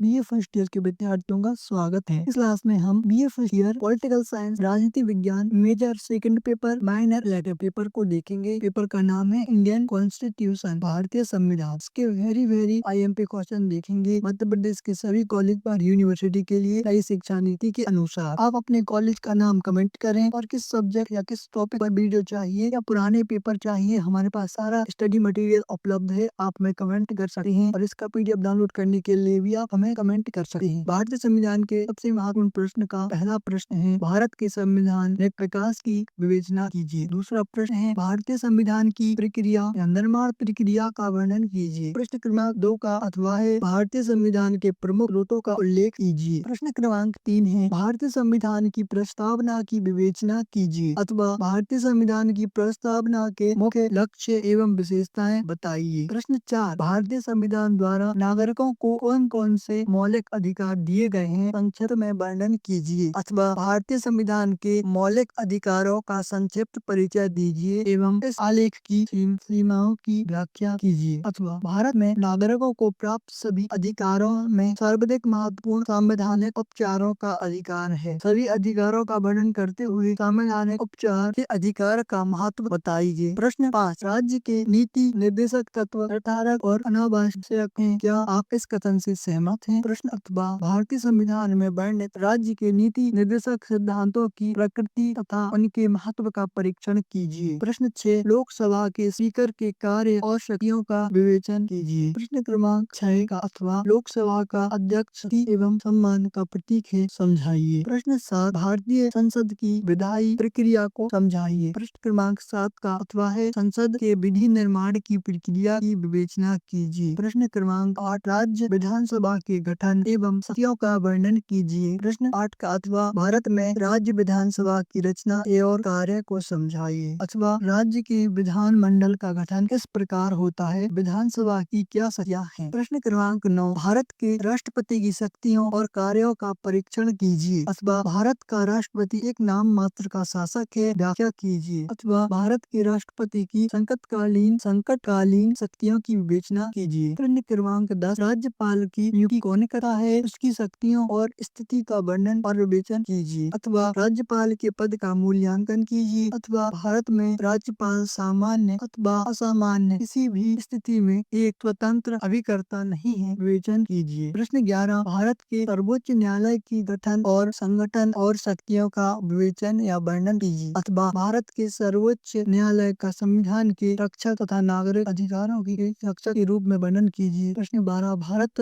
BA first year के विद्यार्थियों का स्वागत है। इस क्लास में हम BA first year political science राजनीति विज्ञान major second paper minor elective paper को देखेंगे। पेपर का नाम है इंडियन कॉन्स्टिट्यूशन भारतीय संविधान। इसके वेरी आईएमपी क्वेश्चन देखेंगे। मध्य प्रदेश के सभी कॉलेज और यूनिवर्सिटी के लिए नई शिक्षा नीति के अनुसार आप अपने कॉलेज का नाम कमेंट करें और किस सब्जेक्ट या किस टॉपिक पर वीडियो चाहिए या पुराने पेपर चाहिए। हमारे पास सारा स्टडी मटेरियल उपलब्ध है, आप हमें कमेंट कर सकते हैं और इसका पीडीएफ डाउनलोड करने के लिए भी आप हमें कमेंट कर सकते हैं। भारतीय संविधान के सबसे महत्वपूर्ण प्रश्न का पहला प्रश्न है, भारत के संविधान में विकास की विवेचना कीजिए। दूसरा प्रश्न है, भारतीय संविधान की प्रक्रिया या निर्माण प्रक्रिया का वर्णन कीजिए। प्रश्न क्रमांक 2 का अथवा है, भारतीय संविधान के प्रमुख स्रोतों का उल्लेख कीजिए। प्रश्न क्रमांक 3 है, भारतीय संविधान की प्रस्तावना की विवेचना कीजिए अथवा भारतीय संविधान की प्रस्तावना के मुख्य लक्ष्य एवं विशेषताएं बताइए। प्रश्न 4, भारतीय संविधान द्वारा नागरिकों को कौन कौन से मौलिक अधिकार दिए गए हैं, संक्षिप्त में वर्णन कीजिए अथवा भारतीय संविधान के मौलिक अधिकारों का संक्षिप्त परिचय दीजिए एवं इस आलेख की सीमाओं की व्याख्या कीजिए अथवा भारत में नागरिकों को प्राप्त सभी अधिकारों में सर्वाधिक महत्वपूर्ण संवैधानिक उपचारों का अधिकार है। सभी अधिकारों का वर्णन करते हुए संवैधानिक उपचार के अधिकार का महत्व बताइए। प्रश्न 5, राज्य के नीति निर्देशक तत्व निर्धारक और अनावश्यक हैं, क्या आप इस कथन से सहमत हैं? प्रश्न अथवा भारतीय संविधान में वर्णित राज्य के नीति निर्देशक सिद्धांतों की प्रकृति तथा उनके महत्व का परीक्षण कीजिए। प्रश्न 6, लोकसभा के स्पीकर के कार्य और शक्तियों का विवेचन कीजिए। प्रश्न क्रमांक 6 का अथवा लोकसभा का अध्यक्ष शक्ति एवं सम्मान का प्रतीक है, समझाइए। प्रश्न 7, भारतीय संसद की विधायी प्रक्रिया को समझाइए। प्रश्न क्रमांक 7 का अथवा है, संसद के विधि निर्माण की प्रक्रिया की विवेचना कीजिए। प्रश्न क्रमांक 8, राज्य विधानसभा के गठन एवं सदस्यों का वर्णन कीजिए। प्रश्न 8 का अथवा भारत में राज्य विधानसभा की रचना और कार्य को समझाइए अथवा राज्य के विधान मंडल का गठन किस प्रकार होता है, विधानसभा की क्या शक्तियाँ हैं। प्रश्न क्रमांक 9, भारत के राष्ट्रपति की शक्तियों और कार्यों का परीक्षण कीजिए अथवा भारत का राष्ट्रपति एक नाम मात्र का शासक है, व्याख्या कीजिए अथवा भारत के राष्ट्रपति की संकटकालीन शक्तियों की विवेचना कीजिए। प्रश्न क्रमांक 10, राज्यपाल की नियुक्ति कौन करता है, उसकी शक्तियों और स्थिति का वर्णन और विवेचन कीजिए अथवा राज्यपाल के पद का मूल्यांकन कीजिए अथवा भारत में राज्यपाल सामान्य अथवा असामान्य किसी भी स्थिति में एक स्वतंत्र अभिकर्ता नहीं है, विवेचन कीजिए। प्रश्न 11, भारत के सर्वोच्च न्यायालय की गठन और संगठन और शक्तियों का विवेचन या वर्णन कीजिए अथवा भारत के सर्वोच्च न्यायालय का संविधान के रक्षक तथा नागरिक अधिकारों की रक्षक के रूप में वर्णन कीजिए। प्रश्न 12, भारत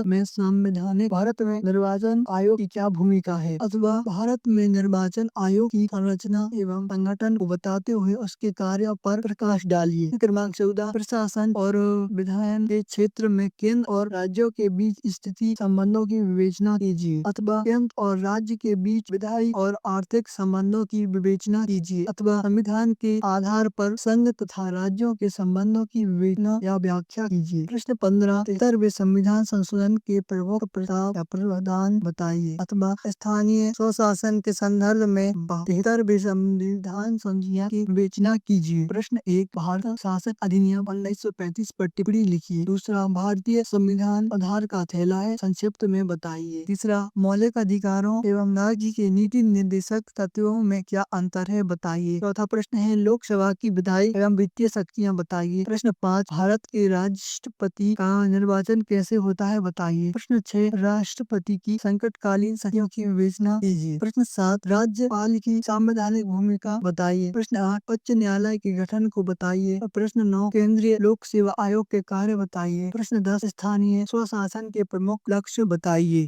में निर्वाचन आयोग की क्या भूमिका है अथवा भारत में निर्वाचन आयोग की संरचना एवं संगठन को बताते हुए उसके कार्यों पर प्रकाश डालिए। क्रमांक 14, प्रशासन और विधायन के क्षेत्र में केंद्र और राज्यों के बीच स्थिति संबंधों की विवेचना कीजिए अथवा केंद्र और राज्य के बीच विधायी और आर्थिक संबंधों की विवेचना कीजिए अथवा संविधान के आधार पर संघ तथा राज्यों के संबंधों की विवेचना या व्याख्या कीजिए। प्रश्न 15, 73वें संविधान संशोधन के प्रमुख प्रस्ताव या प्रावधान बताइए अथवा स्थानीय स्वशासन के संदर्भ में 73वें संविधान संशोधन की विवेचना कीजिए। प्रश्न 1, भारत शासन अधिनियम 1935 पर टिप्पणी लिखिए। दूसरा, भारतीय संविधान आधार का थैला है, संक्षिप्त में बताइए। तीसरा, मौलिक अधिकारों एवं राज्य के नीति निर्देशक तत्वों में क्या अंतर है, बताइए। चौथा प्रश्न है, लोकसभा की विधायी एवं वित्तीय शक्तियाँ बताइए। प्रश्न 5, भारत के राष्ट्रपति का निर्वाचन कैसे होता है, बताइए। प्रश्न 6, राष्ट्रपति की संकटकालीन शक्तियों की विवेचना कीजिए। प्रश्न 7, राज्यपाल की संवैधानिक भूमिका बताइए। प्रश्न 8, उच्च न्यायालय के गठन को बताइए। और प्रश्न 9, केंद्रीय लोक सेवा आयोग के कार्य बताइए। प्रश्न 10, स्थानीय स्वशासन के प्रमुख लक्ष्य बताइए।